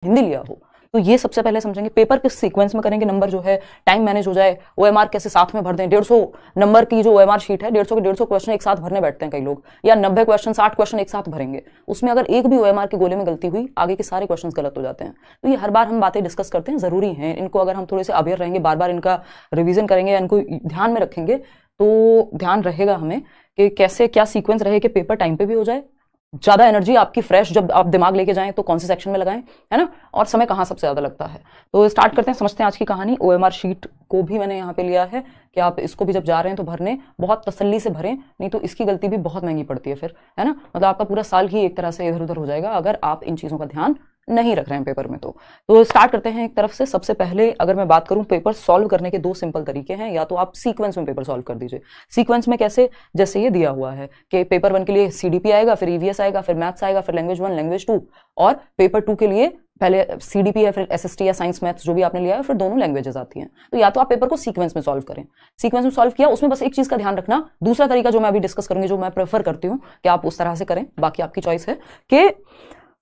हिंदी लिया हो। तो ये सबसे पहले समझेंगे पेपर किस सीक्वेंस में करेंगे, नंबर जो है टाइम मैनेज हो जाए, ओएमआर कैसे साथ में भर दें। 150 नंबर की जो ओएमआर शीट है, 150 के 150 क्वेश्चन एक साथ भरने बैठते हैं कई लोग, या 90 क्वेश्चन 60 क्वेश्चन एक साथ भरेंगे, उसमें अगर एक भी ओएमआर के गोले में गलती हुई आगे के सारे क्वेश्चन गलत हो जाते हैं। तो ये हर बार हम बातें डिस्कस करते हैं, जरूरी है इनको, अगर हम थोड़े से अवेयर रहेंगे, बार बार इनका रिविजन करेंगे, इनको ध्यान में रखेंगे तो ध्यान रहेगा हमें कि कैसे क्या सीक्वेंस रहे कि पेपर टाइम पे भी हो जाए, ज्यादा एनर्जी आपकी फ्रेश जब आप दिमाग लेके जाएं तो कौन से सेक्शन में लगाएं, है ना, और समय कहाँ सबसे ज्यादा लगता है। तो स्टार्ट करते हैं, समझते हैं आज की कहानी। ओएमआर शीट को भी मैंने यहाँ पे लिया है कि आप इसको भी जब जा रहे हैं तो भरने बहुत तसल्ली से भरें, नहीं तो इसकी गलती भी बहुत महंगी पड़ती है फिर, है ना, मतलब आपका पूरा साल ही एक तरह से इधर उधर हो जाएगा अगर आप इन चीजों का ध्यान नहीं रख रहे हैं पेपर में। तो स्टार्ट करते हैं एक तरफ से। सबसे पहले अगर मैं बात करूं, पेपर सॉल्व करने के दो सिंपल तरीके हैं, या तो आप सीक्वेंस में पेपर सॉल्व कर दीजिए। सीक्वेंस में कैसे, जैसे ये दिया हुआ है कि पेपर 1 के लिए सीडीपी आएगा, फिर ईवीएस आएगा, फिर मैथ्स आएगा, फिर लैंग्वेज 1 लैंग्वेज 2, और पेपर 2 के लिए पहले सीडीपी है, फिर एसएसटी या साइंस मैथ्स जो भी आपने लिया है, फिर दोनों लैंग्वेजेस आती हैं। तो या तो आप पेपर को सीक्वेंस में सॉल्व करें। सीक्वेंस में सॉल्व किया, उसमें बस एक चीज का ध्यान रखना, दूसरा तरीका जो मैं अभी डिस्कस करूंगी, जो मैं प्रेफर करती हूँ कि आप उस तरह से करें, बाकी आपकी चॉइस है, कि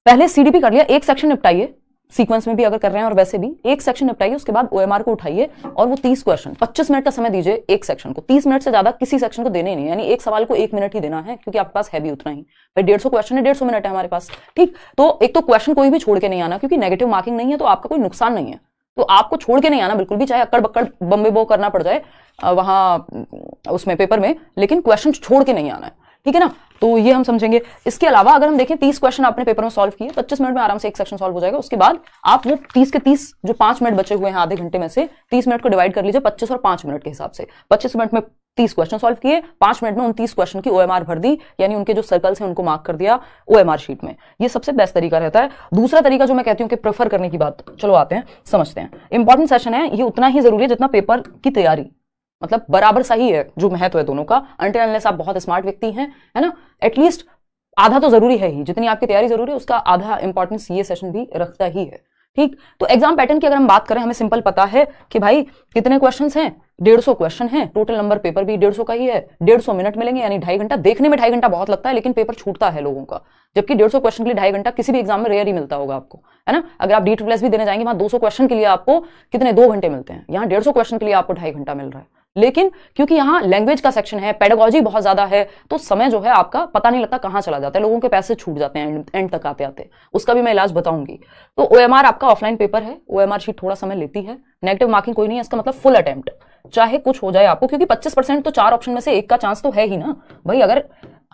पहले सीडीपी कर लिया, एक सेक्शन निपटाइए, सीक्वेंस में भी अगर कर रहे हैं और वैसे भी एक सेक्शन निपटाइए, उसके बाद ओएमआर को उठाइए और वो 30 क्वेश्चन 25 मिनट का समय दीजिए एक सेक्शन को। 30 मिनट से ज्यादा किसी सेक्शन को देने ही नहीं, यानी एक सवाल को 1 मिनट ही देना है, क्योंकि आपके पास है भी उतना ही। भाई 150 क्वेश्चन है, 150 मिनट है हमारे पास, ठीक। तो एक तो क्वेश्चन कोई भी छोड़ के नहीं आना, क्योंकि नेगेटिव मार्किंग नहीं है तो आपका कोई नुकसान नहीं है, तो आपको छोड़ के नहीं आना बिल्कुल भी, चाहे अक्कड़ बक्कड़ बम्बे बो करना पड़ जाए वहां उसमें पेपर में, लेकिन क्वेश्चन छोड़ के नहीं आना है, ठीक है ना। तो ये हम समझेंगे। इसके अलावा अगर हम देखें 30 क्वेश्चन आपने पेपर में सॉल्व किए, 25 मिनट में आराम से एक सेक्शन सॉल्व हो जाएगा। उसके बाद आप वो 30 के 30 जो 5 मिनट बचे हुए हैं आधे घंटे में से, 30 मिनट को डिवाइड कर लीजिए 25 और 5 मिनट के हिसाब से। 25 मिनट में 30 क्वेश्चन सॉल्व किए, 5 मिनट में 29 क्वेश्चन की ओएमआर भर दी, यानी उनके जो सर्कल्स हैं उनको मार्क कर दिया ओएमआर शीट में। ये सबसे बेस्ट तरीका रहता है। दूसरा तरीका जो मैं कहती हूँ कि प्रेफर करने की बात, चलो आते हैं समझते हैं। इंपॉर्टेंट सेशन है, ये उतना ही जरूरी है जितना पेपर की तैयारी, मतलब बराबर सही है जो महत्व है दोनों का। अनटिल अनलेस आप बहुत स्मार्ट व्यक्ति हैं, है ना, एटलीस्ट आधा तो जरूरी है ही, जितनी आपकी तैयारी जरूरी है उसका आधा इंपॉर्टेंस ये सेशन भी रखता ही है, ठीक। तो एग्जाम पैटर्न की अगर हम बात करें, हमें सिंपल पता है कि भाई कितने क्वेश्चंस हैं, 150 क्वेश्चन हैं, टोटल नंबर पेपर भी 150 का ही है, 150 मिनट मिलेंगे, यानी 2.5 घंटा। देखने में 2.5 घंटा बहुत लगता है, लेकिन पेपर छूटता है लोगों का, जबकि 150 क्वेश्चन के लिए 2.5 घंटा किसी भी एग्जाम में रेयर ही मिलता होगा आपको, है ना। अगर आप DSSS भी देने जाएंगे, वहां 200 क्वेश्चन के लिए आपको कितने 2 घंटे मिलते हैं, यहाँ 150 क्वेश्चन के लिए आपको 2.5 घंटा मिल रहा है। लेकिन क्योंकि यहाँ लैंग्वेज का सेक्शन है, पेडागोजी बहुत ज्यादा है, तो समय जो है आपका पता नहीं लगता कहाँ चला जाता है, लोगों के पैसे छूट जाते हैं एंड तक आते आते। उसका भी मैं इलाज बताऊंगी। तो ओएमआर आपका ऑफलाइन पेपर है, ओएमआर शीट थोड़ा समय लेती है, नेगेटिव मार्किंग कोई नहीं है, इसका मतलब फुल अटेम्प्ट, चाहे कुछ हो जाए आपको, क्योंकि 25% तो 4 ऑप्शन में से एक का चांस तो है ही ना भाई। अगर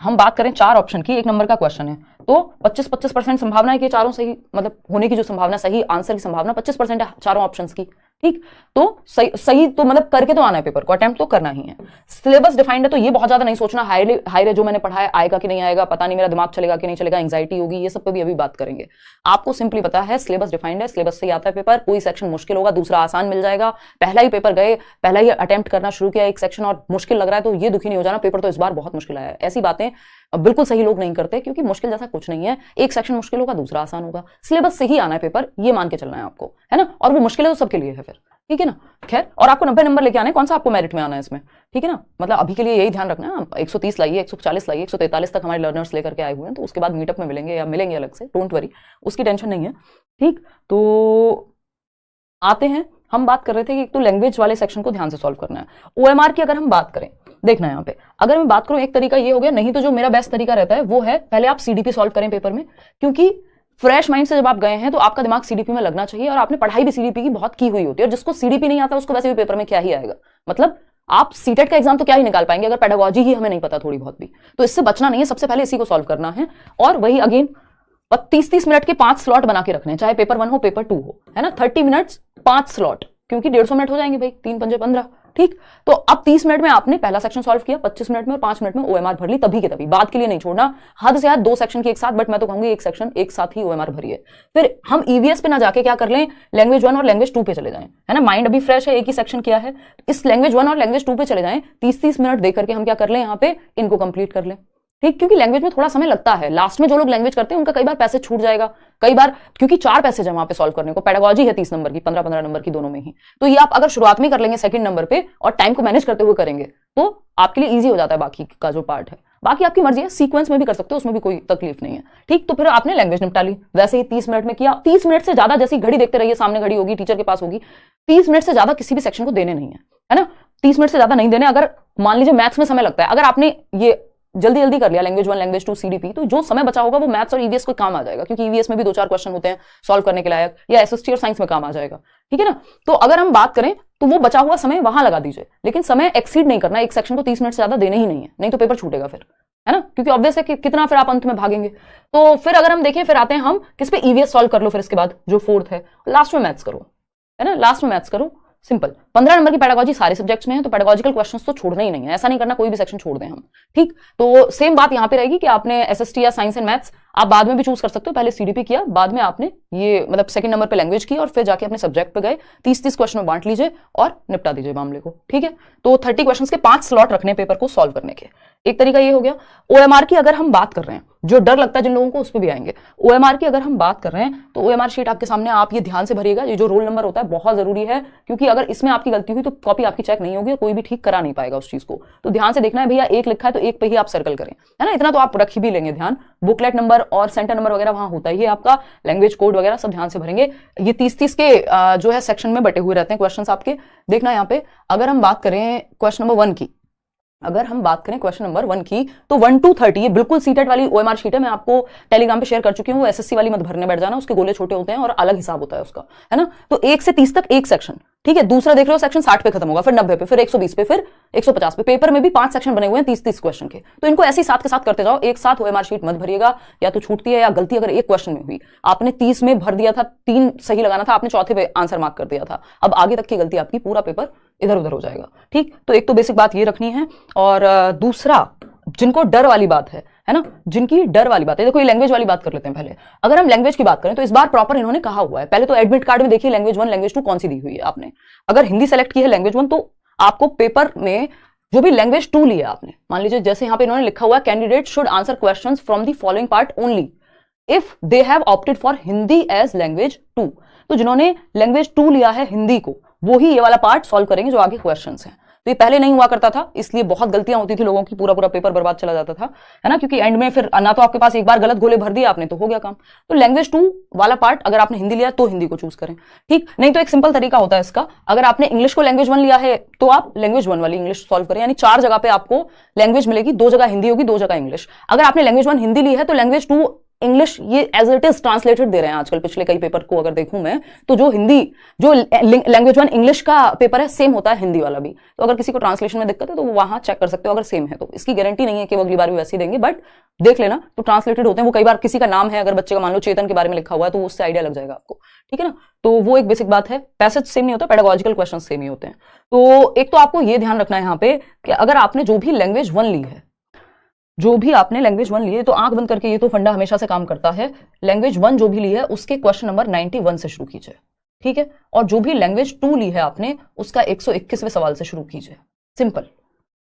हम बात करें 4 ऑप्शन की, 1 नंबर का क्वेश्चन है, तो 25% संभावना है कि चारों सही, मतलब होने की जो संभावना, सही आंसर की संभावना 25% है चारों ऑप्शंस की, ठीक। तो सही तो मतलब करके तो आना है, पेपर को अटेम्प्ट तो करना ही है। सिलेबस डिफाइंड है, तो ये बहुत ज्यादा नहीं सोचना हाई जो मैंने पढ़ा है आएगा कि नहीं आएगा, पता नहीं मेरा दिमाग चलेगा कि नहीं चलेगा, एंग्जाइटी होगी, ये सब पे भी अभी बात करेंगे। आपको सिंपली पता है सिलेबस डिफाइंड है, सिलेबस से आता है पेपर, कोई सेक्शन मुश्किल होगा दूसरा आसान मिल जाएगा। पहला ही पेपर गए, पहला ही अटेम्प्ट करना शुरू किया एक सेक्शन और मुश्किल लग रहा है, तो ये दुखी नहीं हो जाना, पेपर तो इस बार बहुत मुश्किल आया है। ऐसी बातें बिल्कुल सही लोग नहीं करते, क्योंकि मुश्किल जैसा कुछ नहीं है, एक सेक्शन मुश्किल होगा दूसरा आसान होगा, सिलेबस से ही आना है पेपर, ये मान के चलना है आपको, है ना। और वो मुश्किल है तो सबके लिए है फिर, ठीक है ना। खैर, और आपको 90 नंबर लेके आने, कौन सा आपको मेरिट में आना है इसमें, ठीक है ना। मतलब अभी के लिए यही ध्यान रखना है, 130 लाइए, 140 लाइए, 143 तक हमारे लर्नर्स लेकर के आए हुए हैं, तो उसके बाद मीटअप में मिलेंगे या मिलेंगे अलग से, डोंट वरी, उसकी टेंशन नहीं है, ठीक। तो आते हैं, हम बात कर रहे थे कि एक तो लैंग्वेज वाले सेक्शन को ध्यान से सॉल्व करना है। ओएमआर की अगर हम बात करें, देखना है यहाँ पे, अगर मैं बात करूं एक तरीका ये हो गया, नहीं तो जो मेरा बेस्ट तरीका रहता है वो है पहले आप सीडीपी सॉल्व करें पेपर में, क्योंकि फ्रेश माइंड से जब आप गए हैं तो आपका दिमाग सीडीपी में लगना चाहिए, और आपने पढ़ाई भी सीडीपी की बहुत की हुई होती है, और जिसको सीडीपी नहीं आता उसको वैसे भी पेपर में क्या ही आएगा, मतलब आप सीटेट का एग्जाम तो क्या ही निकाल पाएंगे अगर पेडागोजी ही हमें नहीं पता थोड़ी बहुत भी। तो इससे बचना नहीं है, सबसे पहले इसी को सॉल्व करना है, और वही अगेन 30-30 मिनट के 5 स्लॉट बना के रखने हैं, चाहे पेपर 1 हो पेपर 2 हो, है ना। 30 मिनट्स 5 स्लॉट, क्योंकि 150 मिनट हो जाएंगे भाई, 3 पंजे 15, ठीक। तो अब 30 मिनट में आपने पहला सेक्शन सॉल्व किया, 25 मिनट में और 5 मिनट में ओएमआर भर ली, तभी के तभी, बाद के लिए नहीं छोड़ना, हद से हद 2 सेक्शन की एक साथ, बट मैं तो कहूंगी एक सेक्शन एक साथ ही ओएमआर भरिए। फिर हम ईवीएस पे ना जाके क्या कर लें, लैंग्वेज 1 और लैंग्वेज 2 पे चले जाएं, है ना। माइंड अभी फ्रेश है, एक ही सेक्शन किया है, इस लैंग्वेज 1 और लैंग्वेज 2 पे चले जाएं, 30-30 मिनट देकर के हम क्या कर लें, यहाँ पे इनको कंप्लीट कर लें, ठीक। क्योंकि लैंग्वेज में थोड़ा समय लगता है, लास्ट में जो लोग लैंग्वेज करते हैं उनका कई बार पैसे छूट जाएगा, कई बार, क्योंकि 4 पैसेज है वहां पे सॉल्व करने को, पेडागोजी है 30 नंबर की, 15-15 नंबर की दोनों में ही। तो ये आप अगर शुरुआत में कर लेंगे सेकंड नंबर पे और टाइम को मैनेज करते हुए करेंगे तो आपके लिए इजी हो जाता है बाकी का जो पार्ट है। बाकी आपकी मर्जी है, सीक्वेंस में भी कर सकते हो, उसमें भी कोई तकलीफ नहीं है। ठीक, तो फिर आपने लैंग्वेज निपटा ली, वैसे ही 30 मिनट में किया। 30 मिनट से ज्यादा, जैसी घड़ी देखते रहिए, सामने घड़ी होगी, टीचर के पास होगी, 30 मिनट से ज्यादा किसी भी सेक्शन को देने नहीं है ना, 30 मिनट से ज्यादा नहीं देने। अगर मान लीजिए मैथ्स में समय लगता है, अगर आपने ये जल्दी जल्दी कर लिया लैंग्वेज 1 लैंग्वेज 2 सीडीपी, तो जो समय बचा होगा वो मैथ्स और ईवीएस को काम आ जाएगा, क्योंकि ईवीएस में भी 2-4 क्वेश्चन होते हैं सॉल्व करने के लायक, या एसएसटी और साइंस में काम आ जाएगा। ठीक है ना, तो अगर हम बात करें तो वो बचा हुआ समय वहां लगा दीजिए, लेकिन समय एक्सीड नहीं करना, एक सेक्शन को 30 मिनट से ज्यादा देने ही नहीं है, नहीं तो पेपर छूटेगा फिर, है ना, क्योंकि ऑब्वियस है कि कितना फिर आप अंत में भागेंगे। तो फिर अगर हम देखें, फिर आते हैं हम किस पे, ईवीएस सॉल्व कर लो, फिर इसके बाद जो 4th है, लास्ट में मैथ्स करो, है ना, लास्ट में मैथ्स करो, सिंपल। 15 नंबर की पेडागोजी सारे सब्जेक्ट्स में है, तो पेडागोजिकल क्वेश्चंस तो छोड़ना ही नहीं है, ऐसा नहीं करना कोई भी सेक्शन छोड़ दें हम। ठीक, तो सेम बात यहां पे रहेगी कि आपने एसएसटी या साइंस एंड मैथ्स आप बाद में भी चूज कर सकते हो, पहले सीडीपी किया, बाद में आपने ये मतलब सेकंड नंबर पे लैंग्वेज की, और फिर जाके अपने सब्जेक्ट पे गए, 30-30 क्वेश्चन में बांट लीजिए और निपटा दीजिए मामले को। ठीक है, तो 30 क्वेश्चन के 5 स्लॉट रखने पेपर को सॉल्व करने के, एक तरीका ये हो गया। ओएमआर की अगर हम बात कर रहे हैं, जो डर लगता है जिन लोगों को, उस पर भी आएंगे। ओएमआर की अगर हम बात कर रहे हैं, तो ओएमआर शीट आपके सामने, आप ये ध्यान से भरिएगा, ये जो रोल नंबर होता है बहुत जरूरी है, क्योंकि अगर इसमें आपकी गलती हुई तो कॉपी आपकी चेक नहीं होगी, कोई भी ठीक करा नहीं पाएगा उस चीज को। तो ध्यान से देखना है भैया, एक लिखा है तो एक पे ही आप सर्कल करें, है ना, इतना तो आप रख ही भी लेंगे ध्यान। बुकलेट नंबर और सेंटर नंबर वगैरह वहां होता है, ये आपका लैंग्वेज कोड वगैरह सब ध्यान से भरेंगे। ये 30-30 के जो है सेक्शन में बटे हुए रहते हैं क्वेश्चन आपके, देखना यहाँ पे। अगर हम बात करें क्वेश्चन नंबर 1 की, अगर हम बात करें क्वेश्चन नंबर 1 की, तो 1 to 30 ये बिल्कुल सीटेट वाली ओएमआर शीट है, मैं आपको टेलीग्राम पे शेयर कर चुकी हूँ, वो एसएससी वाली मत भरने बैठ जाना, उसके गोले छोटे होते हैं और अलग हिसाब होता है उसका, है ना। तो 1 से 30 तक एक सेक्शन, ठीक है, दूसरा देख रहे हो सेक्शन 60 पे खत्म होगा, फिर 90 पे, फिर 120 पे, फिर 150 पे। पेपर में भी 5 सेक्शन बने हुए हैं 30-30 क्वेश्चन के, तो इनको ऐसे ही साथ के साथ करते जाओ, एक साथ ओएमआर शीट मत भरिएगा, या तो छूटती है या गलती अगर एक क्वेश्चन में हुई, आपने 30 में भर दिया था, 3 सही लगाना था, आपने चौथे पे आंसर मार्क कर दिया था, अब आगे तक की गलती आपकी, पूरा पेपर इधर उधर हो जाएगा। ठीक, तो एक तो बेसिक बात ये रखनी है, और दूसरा जिनको डर वाली बात है ना, जिनकी डर वाली बात है, देखो ये लैंग्वेज वाली बात कर लेते हैं पहले। अगर हम लैंग्वेज की बात करें तो इस बार प्रॉपर इन्होंने कहा हुआ है, पहले तो एडमिट कार्ड में देखिए लैंग्वेज 1 लैंग्वेज 2 कौन सी दी हुई है आपने। अगर हिंदी सेलेक्ट की है लैंग्वेज 1, तो आपको पेपर में जो भी लैंग्वेज 2 लिया आपने, मान लीजिए जैसे यहां पे इन्होंने लिखा हुआ, candidate should answer questions from the following part only if they have opted for Hindi as language 2। तो जिन्होंने लैंग्वेज 2 लिया है हिंदी को, वो ही ये वाला पार्ट सॉल्व करेंगे जो आगे क्वेश्चंस हैं। तो ये पहले नहीं हुआ करता था, इसलिए बहुत गलतियां होती थी लोगों की, पूरा पूरा पेपर बर्बाद चला जाता था, है ना, क्योंकि एंड में फिर ना तो आपके पास एक बार गलत गोले भर दिए आपने तो हो गया काम। तो लैंग्वेज 2 वाला पार्ट अगर आपने हिंदी लिया तो हिंदी को चूज करें। ठीक, नहीं तो एक सिंपल तरीका होता है इसका, अगर आपने इंग्लिश को लैंग्वेज 1 लिया है तो आप लैंग्वेज 1 वाली इंग्लिश सॉल्व करें, यानी 4 जगह पे आपको लैंग्वेज मिलेगी, 2 जगह हिंदी होगी, 2 जगह इंग्लिश। अगर आपने लैंग्वेज 1 हिंदी ली है तो लैंग्वेज 2 इंग्लिश ये एज इट इज ट्रांसलेटेड दे रहे हैं आजकल, पिछले कई पेपर को अगर देखूं मैं, तो जो हिंदी जो लैंग्वेज 1 इंग्लिश का पेपर है सेम होता है हिंदी वाला भी। तो अगर किसी को ट्रांसलेशन में दिक्कत है तो वो वहां चेक कर सकते हो, अगर सेम है तो। इसकी गारंटी नहीं है कि वो अगली बार भी वैसे ही देंगे, बट देख लेना, तो ट्रांसलेटेड होते हैं वो। कई बार किसी का नाम है, अगर बच्चे का मान लो चेतन के बारे में लिखा हुआ है, तो उससे आइडिया लग जाएगा आपको, ठीक है ना। तो वो एक बेसिक बात है, पैसेज सेम नहीं होता, पेडागोजिकल क्वेश्चन सेम ही होते हैं। तो एक तो आपको ये ध्यान रखना है यहाँ पे कि अगर आपने जो भी लैंग्वेज 1 ली है, जो भी आपने लैंग्वेज 1 ली है, तो आंख बंद करके, ये तो फंडा हमेशा से काम करता है, लैंग्वेज 1 जो भी ली है उसके क्वेश्चन नंबर 91 से शुरू कीजिए, ठीक है। और जो भी लैंग्वेज 2 ली है आपने, उसका 121वें सवाल से शुरू कीजिए, सिंपल।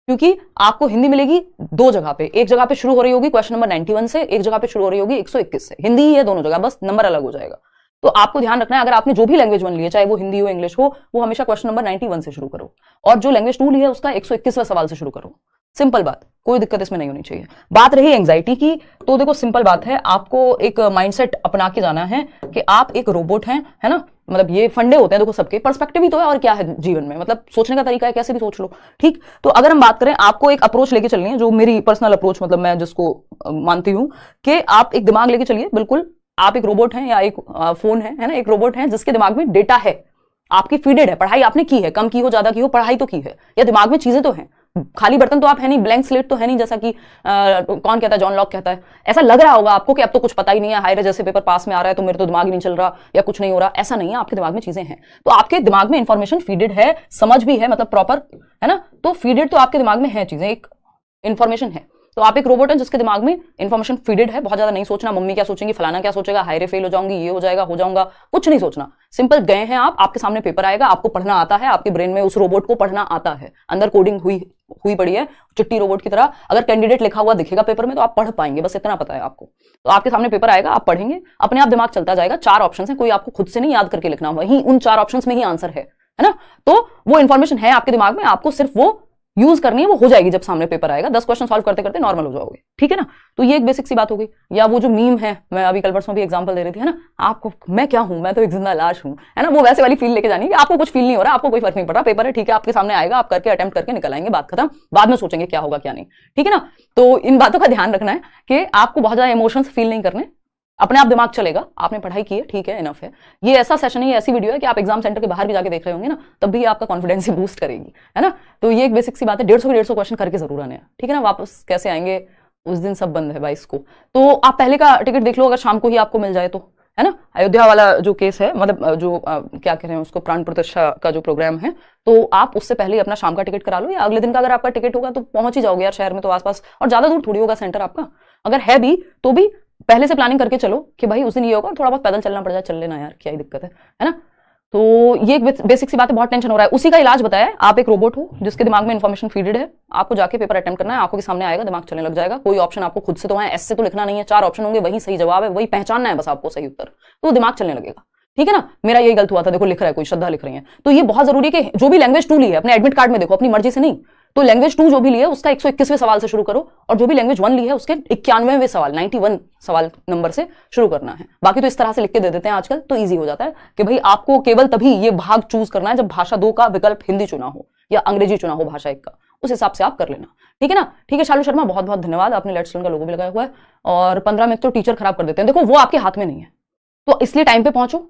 क्योंकि आपको हिंदी मिलेगी 2 जगह पे, एक जगह पे शुरू हो रही होगी क्वेश्चन नंबर 91 से, एक जगह पे शुरू हो रही होगी 121 से, हिंदी ही है दोनों जगह, बस नंबर अलग हो जाएगा। तो आपको ध्यान रखना है, अगर आपने जो भी लैंग्वेज 1 ली है, चाहे वो हिंदी हो इंग्लिश हो, वो हमेशा क्वेश्चन नंबर 91 से शुरू करो, और जो लैंग्वेज 2 ली है उसका 121वां सवाल से शुरू करो, सिंपल बात, कोई दिक्कत इसमें नहीं होनी चाहिए। बात रही एंजाइटी की, तो देखो सिंपल बात है, आपको एक माइंडसेट अपना के जाना है कि आप एक रोबोट हैं, है ना, मतलब ये फंडे होते हैं देखो सबके, पर्सपेक्टिव ही तो है, और क्या है जीवन में, मतलब सोचने का तरीका है, कैसे भी सोच लो, ठीक। तो अगर हम बात करें, आपको एक अप्रोच लेके चलनी है, जो मेरी पर्सनल अप्रोच, मतलब मैं जिसको मानती हूं कि आप एक दिमाग लेके चलिए, बिल्कुल आप एक रोबोट हैं या एक फोन है ना, एक रोबोट है जिसके दिमाग में डेटा है, आपकी फीडेड है, पढ़ाई आपने की है, कम की हो ज्यादा की हो, पढ़ाई तो की है, या दिमाग में चीजें तो हैं, खाली बर्तन तो आप है नहीं, ब्लैंक स्लेट तो है नहीं, जैसा कि कौन कहता है, जॉन लॉक कहता है। ऐसा लग रहा होगा आपको कि अब तो कुछ पता ही नहीं है, हायरे जैसे पेपर पास में आ रहा है तो मेरे तो दिमाग ही नहीं चल रहा या कुछ नहीं हो रहा, ऐसा नहीं है, आपके दिमाग में चीजें हैं। तो आपके दिमाग में इंफॉर्मेशन फीडेड है, समझ भी है, मतलब प्रॉपर, है ना, तो फीडेड तो आपके दिमाग में है चीजें, एक इंफॉर्मेशन है। तो आप एक रोबोट हैं जिसके दिमाग में इंफॉर्मेशन फीडेड है, बहुत ज्यादा नहीं सोचना, मम्मी क्या सोचेंगी, फलाना क्या सोचेगा, हायरे फेल हो जाऊंगी, ये हो जाएगा, हो जाऊंगा, कुछ नहीं सोचना, सिंपल गए हैं आप, आपके सामने पेपर आएगा, आपको पढ़ना आता है, आपके ब्रेन में उस रोबोट को पढ़ना आता है, अंदर कोडिंग हुई पड़ी है चिट्टी रोबोट की तरह। अगर कैंडिडेट लिखा हुआ दिखेगा पेपर में तो आप पढ़ पाएंगे, बस इतना पता है आपको। तो आपके सामने पेपर आएगा, आप पढ़ेंगे, अपने आप दिमाग चलता जाएगा, 4 ऑप्शन है, कोई आपको खुद से नहीं याद करके लिखना, वहीं उन 4 ऑप्शन में ही आंसर है ना। तो वो इंफॉर्मेशन है आपके दिमाग में, आपको सिर्फ वो यूज करनी है वो हो जाएगी जब सामने पेपर आएगा, 10 क्वेश्चन सॉल्व करते करते नॉर्मल हो जाओगे, ठीक है ना। तो ये एक बेसिक सी बात हो गई। या वो जो मीम है, मैं अभी कल परसों भी एग्जांपल दे रही थी, है ना, आपको मैं क्या हूं, मैं तो एक जिंदा लाश हूं, है ना, वो वैसे वाली फील लेके जानी कि आपको कुछ फील नहीं हो रहा, आपको कोई फर्क नहीं पड़ रहा, पेपर है ठीक है, आपके सामने आएगा, आप करके अटेम्प्ट करके निकल आएंगे, बात खत्म, बाद में सोचेंगे क्या होगा क्या नहीं, ठीक है ना। तो इन बातों का ध्यान रखना है कि आपको बहुत ज्यादा इमोशंस फील नहीं करने, अपने आप दिमाग चलेगा, आपने पढ़ाई की है, ठीक है, इनफ है। ये ऐसा सेशन है, ये ऐसी वीडियो है कि आप एग्जाम सेंटर के बाहर भी जाके देख रहे होंगे ना, तब भी आपका कॉन्फिडेंस ही बूस्ट करेगी, है ना। तो ये एक बेसिक सी बात है, 150 क्वेश्चन करके जरूर आने, ठीक है ना। वापस कैसे आएंगे उस दिन सब बंद है 22 को, तो आप पहले का टिकट देख लो, अगर शाम को ही आपको मिल जाए तो, है ना। अयोध्या वाला जो केस है, मतलब जो क्या कह रहे हैं उसको, प्राण प्रतिष्ठा का जो प्रोग्राम है, तो आप उससे पहले अपना शाम का टिकट करा लो, या अगले दिन का अगर आपका टिकट होगा तो पहुंच ही जाओगे यार शहर में, तो आसपास, और ज्यादा दूर थोड़ी होगा सेंटर आपका, अगर है भी तो भी पहले से प्लानिंग करके चलो कि भाई उस दिन ये होगा, थोड़ा बहुत पैदल चलना पड़ जाए, चल लेना यार, क्या ही दिक्कत है ना। तो ये एक बेसिक सी बात है, बहुत टेंशन हो रहा है, उसी का इलाज बताया। आप एक रोबोट हो जिसके दिमाग में इन्फॉर्मेशन फीडेड है, आपको जाके पेपर अटेम्प्ट करना है, आंखों के सामने आएगा, दिमाग चलने लग जाएगा, कोई ऑप्शन आपको खुद से तो ऐसे तो लिखना नहीं है, 4 ऑप्शन होंगे, वही सही जवाब है, वही पहचानना है बस आपको सही उत्तर, तो दिमाग चलने लगेगा, ठीक है ना। मेरा यही गलत हुआ था, देखो लिख रहा है कोई, श्रद्धा लिख रही है, तो ये बहुत जरूरी है कि जो भी लैंग्वेज 2 ली है अपने एडमिट कार्ड में देखो, अपनी मर्जी से नहीं, तो लैंग्वेज 2 जो भी ली है उसका 121वें सवाल से शुरू करो, और जो भी लैंग्वेज 1 ली है उसके 91वें सवाल, 91 सवाल नंबर से शुरू करना है। बाकी तो इस तरह से लिख के दे देते हैं आजकल, तो ईजी हो जाता है कि भाई आपको केवल तभी ये भाग चूज करना है जब भाषा 2 का विकल्प हिंदी चुना हो या अंग्रेजी चुना हो भाषा 1 का, उस हिसाब से आप कर लेना, ठीक है ना। ठीक है शालू शर्मा, बहुत बहुत धन्यवाद, आपने लेट्स लर्न का लोगो भी लगाया हुआ है, और 15 मिनट तो टीचर खराब कर देते हैं, देखो वो आपके हाथ में नहीं है, तो इसलिए टाइम पे पहुंचो,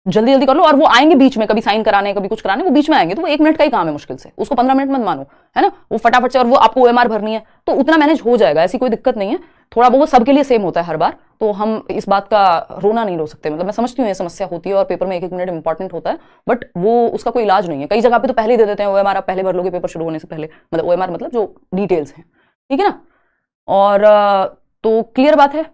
जल्दी जल्दी कर लो, और वो आएंगे बीच में, कभी साइन कराने कभी कुछ कराने, वो बीच में आएंगे, तो वो 1 मिनट का ही काम है मुश्किल से, उसको 15 मिनट मत मानो, है ना, वो फटाफट से, और वो आपको OMR भरनी है तो उतना मैनेज हो जाएगा, ऐसी कोई दिक्कत नहीं है, थोड़ा बहुत सबके लिए सेम होता है हर बार, तो हम इस बात का रोना नहीं रो सकते, मतलब मैं समझती हूँ ये समस्या होती है और पेपर में 1-1 मिनट इंपॉर्टेंट होता है, बट वो उसका कोई इलाज नहीं है, कई जगह पे तो पहले ही दे देते हैं OMR, आप पहले भर लोगे पेपर शुरू होने से पहले, मतलब OMR मतलब जो डिटेल्स हैं, ठीक है ना। और तो क्लियर बात है।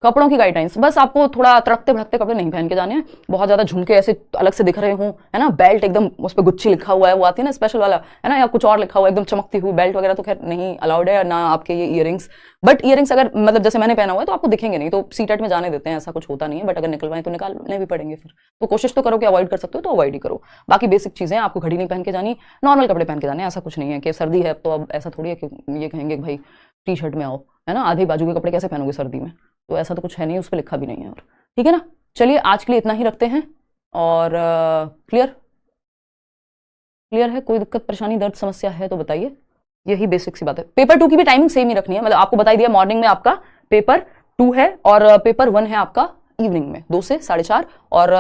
कपड़ों की गाइडलाइंस, बस आपको थोड़ा तड़कते भड़कते कपड़े नहीं पहन के जाने हैं, बहुत ज्यादा झुमके ऐसे अलग से दिख रहे हों, है ना, बेल्ट एकदम उस पर गुच्ची लिखा हुआ है, वो आती है ना स्पेशल वाला, है ना, या कुछ और लिखा हुआ है एकदम चमकती हुई बेल्ट वगैरह, तो खैर नहीं अलाउड है, ना आपके ये इयरिंग्स, बट इयरिंग्स अगर मतलब जैसे मैंने पहना हुआ है तो आपको दिखेंगे नहीं, तो सीटेट में जाने देते हैं, ऐसा कुछ होता नहीं है, बट अगर निकलवाएं तो निकालने भी पड़ेंगे फिर, तो कोशिश तो करो कि अवॉइड कर सकते हो तो अवॉइड ही करो। बाकी बेसिक चीजें, आपको घड़ी नहीं पहन के जानी, नॉर्मल कपड़े पहन के जाने, ऐसा कुछ नहीं है कि सर्दी है तो अब ऐसा थोड़ी है कि ये कहेंगे भाई टी शर्ट में आओ, है ना, आधी बाजू के कपड़े कैसे पहनोगे सर्दी में, तो ऐसा तो कुछ है नहीं, उस पर लिखा भी नहीं है, और ठीक है ना। चलिए आज के लिए इतना ही रखते हैं, और क्लियर है, कोई दिक्कत परेशानी दर्द समस्या है तो बताइए, यही बेसिक सी बात है। पेपर 2 की भी टाइमिंग सेम ही रखनी है, मतलब आपको बताई दिया मॉर्निंग में आपका पेपर 2 है, और पेपर 1 है आपका इवनिंग में 2 से 4:30, और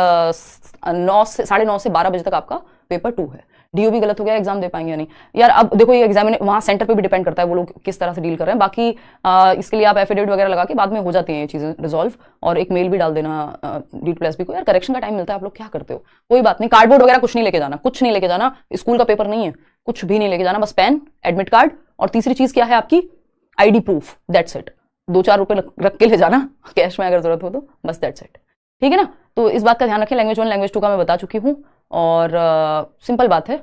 9 से 9:30 से 12 बजे तक आपका पेपर 2 है। DO भी गलत हो गया, एग्जाम दे पाएंगे या नहीं यार, अब देखो ये एग्जाम वहाँ सेंटर पे भी डिपेंड करता है वो लोग किस तरह से डील कर रहे हैं, बाकी इसके लिए आप एफिडेविट वगैरह लगा के बाद में हो जाती हैं ये चीजें रिजॉल्व, और एक मेल भी डाल देना D2SB को, यार करेक्शन का टाइम मिलता है, आप लोग क्या करते हो, कोई बात नहीं, कार्डबोर्ड वगैरह कुछ नहीं लेके जाना, कुछ नहीं लेके जाना, स्कूल का पेपर नहीं है, कुछ भी नहीं लेके जाना, बस पेन, एडमिट कार्ड, और तीसरी चीज क्या है आपकी ID प्रूफ, दैट्स इट, 2-4 रुपए रख के ले जाना कैश में अगर जरूरत हो तो, बस दैट्स इट, ठीक है ना। तो इस बात का ध्यान रखें, लैंग्वेज 1 लैंग्वेज 2 का मैं बता चुकी हूँ, और सिंपल बात है।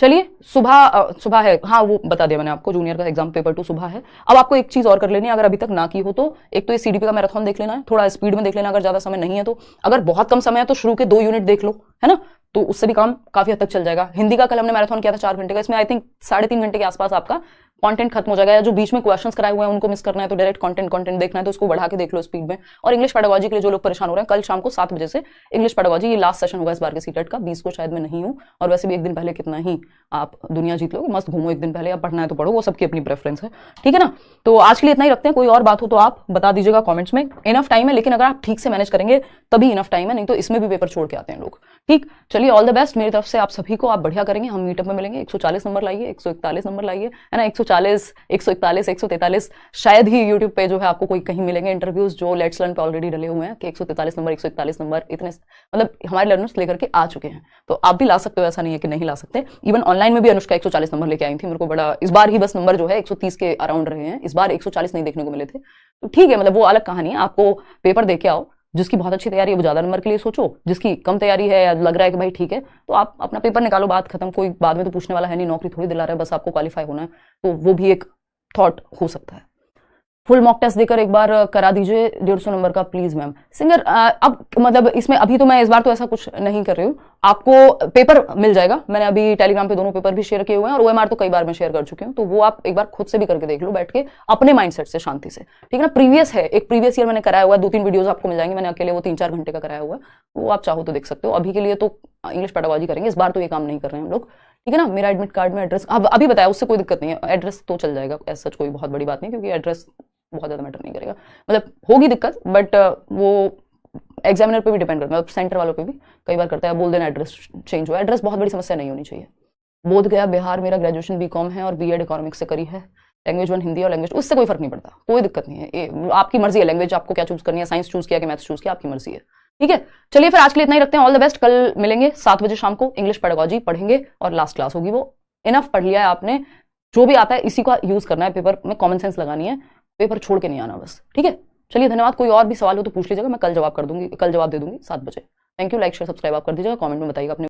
चलिए सुबह है, हाँ वो बता दिया मैंने आपको, जूनियर का एग्जाम पेपर 2 सुबह है। अब आपको एक चीज और कर लेनी है अगर अभी तक ना की हो तो, एक तो ये CDP का मैराथन देख लेना है, थोड़ा स्पीड में देख लेना अगर ज्यादा समय नहीं है तो, अगर बहुत कम समय है तो शुरू के 2 यूनिट देख लो, है ना, तो उससे भी काम काफी हद तक चल जाएगा। हिंदी का कल हमने मैराथन किया था 4 घंटे का, इसमें आई थिंक 3.5 घंटे के आसपास आपका कंटेंट खत्म हो जाएगा, या जो बीच में क्वेश्चंस कराए हुए हैं उनको मिस करना है तो डायरेक्ट कंटेंट देखना है तो उसको बढ़ा के देख लो स्पीड में। और इंग्लिश पेडागोजी के लिए जो लोग परेशान हो रहे हैं, कल शाम को 7 बजे से इंग्लिश पेडागोजी, ये लास्ट सेशन होगा इस बार के सीटेट का, 20 को शायद मैं नहीं हूँ, और वैसे भी एक दिन पहले कितना ही आप दुनिया जीत लोगे, मस्त घूमो एक दिन पहले, आप पढ़ना है तो पढ़ो, वो सबकी अपनी प्रेफरेंस है, ठीक है ना। तो आज के लिए इतना ही रखते हैं, कोई और बात हो तो आप बता दीजिएगा कॉमेंट्स में, इनफ टाइम है, लेकिन अगर आप ठीक से मैनेज करेंगे तभी इनफ टाइम है, नहीं तो इसमें भी पेपर छोड़ के आते हैं लोग, ठीक। चलिए ऑल द बेस्ट मेरी तरफ से आप सभी को, आप बढ़िया करेंगे, हम मीटअप में मिलेंगे, 140 नंबर लाइए, 141 नंबर लाइए, है ना, 140, 141, 143, शायद ही यूट्यूब पे जो है आपको कोई कहीं मिलेंगे इंटरव्यूज जो लेट्स लर्न पे ऑलरेडी डले हुए हैं कि 143 नंबर 141 नंबर, इतने मतलब हमारे लर्नर्स लेकर के आ चुके हैं, तो आप भी ला सकते हो, ऐसा नहीं है कि नहीं ला सकते। इवन ऑनलाइन में भी अनुष्का 140 नंबर लेके आई थी, मेरे को बड़ा इस बार ही बस नंबर जो है 130 के अराउंड रहे हैं, इस बार 140 नहीं देखने को मिले थे, तो ठीक है, मतलब वो अलग कहानी है, आपको पेपर देके आओ, जिसकी बहुत अच्छी तैयारी है वो ज्यादा नंबर के लिए सोचो, जिसकी कम तैयारी है या लग रहा है कि भाई ठीक है तो आप अपना पेपर निकालो, बात खत्म, कोई बाद में तो पूछने वाला है नहीं, नौकरी थोड़ी दिला रहा है, बस आपको क्वालिफाई होना है, तो वो भी एक थॉट हो सकता है। फुल मॉक टेस्ट देकर एक बार करा दीजिए 150 नंबर का प्लीज मैम। सिंगर अब मतलब इसमें अभी तो मैं इस बार तो ऐसा कुछ नहीं कर रही हूँ, आपको पेपर मिल जाएगा। मैंने अभी टेलीग्राम पे दोनों पेपर भी शेयर किए हुए हैं, और ओएमआर तो कई बार मैं शेयर कर चुकी हूँ, तो वो आप एक बार खुद से भी करके देख लो बैठ के अपने माइंडसेट से, शांति से, ठीक है ना। प्रीवियस है, एक प्रीवियस ईयर मैंने कराया हुआ है, 2-3 वीडियोस आपको मिल जाएंगे, मैंने अकेले वो 3-4 घंटे का कराया हुआ है, वो आप चाहो तो देख सकते हो। अभी के लिए तो इंग्लिश पेडागोजी करेंगे, इस बार तो ये काम नहीं कर रहे हैं हम लोग, ठीक है ना। मेरा एडमिट कार्ड में एड्रेस अभी बताया, उससे कोई दिक्कत नहीं है, एड्रेस तो चल जाएगा, ऐसा कोई बहुत बड़ी बात नहीं, क्योंकि एड्रेस बहुत ज्यादा मैटर नहीं करेगा, मतलब होगी दिक्कत, बट वो एग्जामिनर पे भी डिपेंड करता है, मतलब सेंटर वालों पे भी कई बार करता है, बोल देना एड्रेस चेंज हुआ, एड्रेस बहुत बड़ी समस्या नहीं होनी चाहिए। बोध गया बिहार, मेरा ग्रेजुएशन बीकॉम है और बीएड इकोनॉमिक्स से करी है, लैंग्वेज 1 हिंदी और लैंग्वेज, उससे कोई फर्क नहीं पड़ता, कोई दिक्कत नहीं है, आपकी मर्जी है लैंग्वेज आपको क्या चूज करनी है, साइंस चूज किया कि मैथ्स चूज किया, आपकी मर्जी है, ठीक है। चलिए फिर आज के लिए इतना ही रखते हैं, ऑल द बेस्ट। कल मिलेंगे 7 बजे शाम को, इंग्लिश पेडागोजी पढ़ेंगे और लास्ट क्लास होगी वो। इनफ पढ़ लिया है आपने, जो भी आता है इसी का यूज करना है, पेपर में कॉमन सेंस लगानी है, पेपर छोड़ के नहीं आना बस, ठीक है। चलिए धन्यवाद, कोई और भी सवाल हो तो पूछ लीजिएगा, मैं कल जवाब कर दूंगी, कल जवाब दे दूंगी 7 बजे। Thank you, like share subscribe आप कर दीजिएगा, कमेंट में बताइएगा अपने